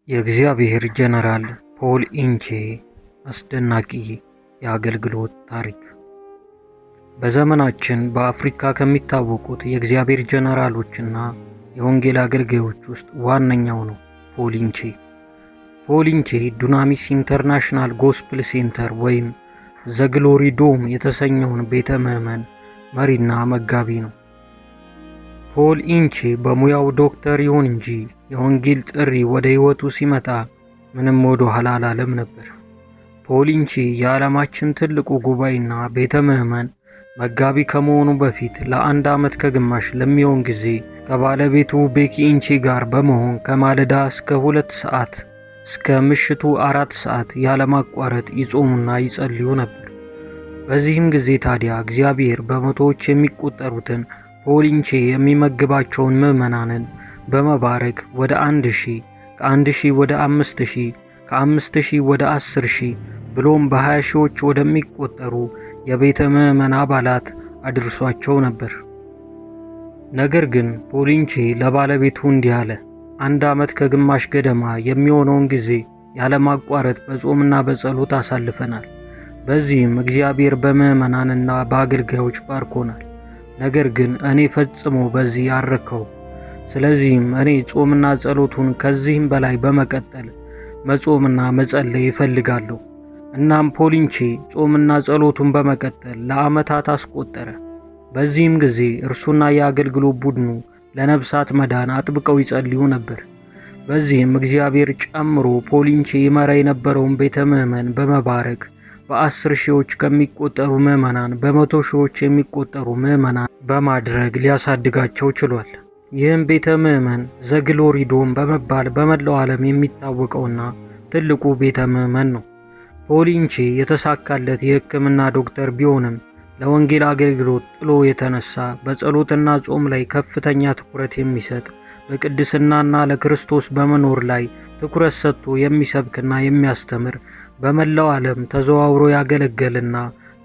የእግዚአብሔር ጀነራል ፖል ኢንቼ አስደናቂ የአገልግሎት ታሪክ። በዘመናችን በአፍሪካ ከሚታወቁት የእግዚአብሔር ጀነራሎችና የወንጌል አገልጋዮች ውስጥ ዋነኛው ነው ፖል ኢንቼ። ፖል ኢንቼ ዱናሚስ ኢንተርናሽናል ጎስፕል ሴንተር ወይም ዘ ግሎሪ ዶም የተሰኘውን ቤተ ምዕመን መሪና መጋቢ ነው። ፖል ኢንቼ በሙያው ዶክተር ይሁን እንጂ የወንጌል ጥሪ ወደ ሕይወቱ ሲመጣ ምንም ወደ ኋላ አላለም ነበር። ፖል ኢንቼ የዓለማችን ትልቁ ጉባኤና ቤተ ምዕመን መጋቢ ከመሆኑ በፊት ለ1 ዓመት ከግማሽ ለሚሆን ጊዜ ከባለቤቱ ቤኪ ኢንቼ ጋር በመሆን ከማለዳ እስከ 2 ሰዓት እስከ ምሽቱ 4 ሰዓት ያለማቋረጥ ይጾሙና ይጸልዩ ነበር። በዚህም ጊዜ ታዲያ እግዚአብሔር በመቶዎች የሚቆጠሩትን ፖል ኢንቼ የሚመግባቸውን ምዕመናንን በመባረክ ወደ 1000 ከ1000 ወደ 5000 ከ5000 ወደ 10000 ብሎም በ20 ሺዎች ወደሚቆጠሩ የቤተ ምዕመን አባላት አድርሷቸው ነበር። ነገር ግን ፖል ኢንቼ ለባለቤቱ እንዲህ አለ። 1 ዓመት ከግማሽ ገደማ የሚሆነውን ጊዜ ያለማቋረጥ በጾምና በጸሎት አሳልፈናል። በዚህም እግዚአብሔር በምዕመናንና በአገልጋዮች ባርኮናል። ነገር ግን እኔ ፈጽሞ በዚህ አልረካው። ስለዚህም እኔ ጾምና ጸሎቱን ከዚህም በላይ በመቀጠል መጾምና መጸለይ እፈልጋለሁ። እናም ፖል ኢንቼ ጾምና ጸሎቱን በመቀጠል ለዓመታት አስቆጠረ። በዚህም ጊዜ እርሱና የአገልግሎት ቡድኑ ለነፍሳት መዳን አጥብቀው ይጸልዩ ነበር። በዚህም እግዚአብሔር ጨምሮ ፖል ኢንቼ ይመራ የነበረውን ቤተ ምዕመን በመባረክ በ10 ሺዎች ከሚቆጠሩ ምዕመናን በ100 ሺዎች የሚቆጠሩ ምዕመናን በማድረግ ሊያሳድጋቸው ችሏል። ይህም ቤተ ምዕመን ዘ ግሎሪ ዶም በመባል በመላው ዓለም የሚታወቀውና ትልቁ ቤተ ምዕመን ነው። ፖል ኢንቼ የተሳካለት የሕክምና ዶክተር ቢሆንም ለወንጌል አገልግሎት ጥሎ የተነሳ በጸሎትና ጾም ላይ ከፍተኛ ትኩረት የሚሰጥ በቅድስናና ለክርስቶስ በመኖር ላይ ትኩረት ሰጥቶ የሚሰብክና የሚያስተምር በመላው ዓለም ተዘዋውሮ ያገለገልና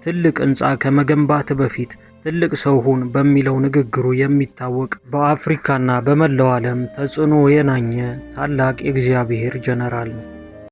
ትልቅ ሕንፃ ከመገንባት በፊት ትልቅ ሰው ሁን በሚለው ንግግሩ የሚታወቅ በአፍሪካና በመላው ዓለም ተጽዕኖ የናኘ ታላቅ የእግዚአብሔር ጀነራል ነው።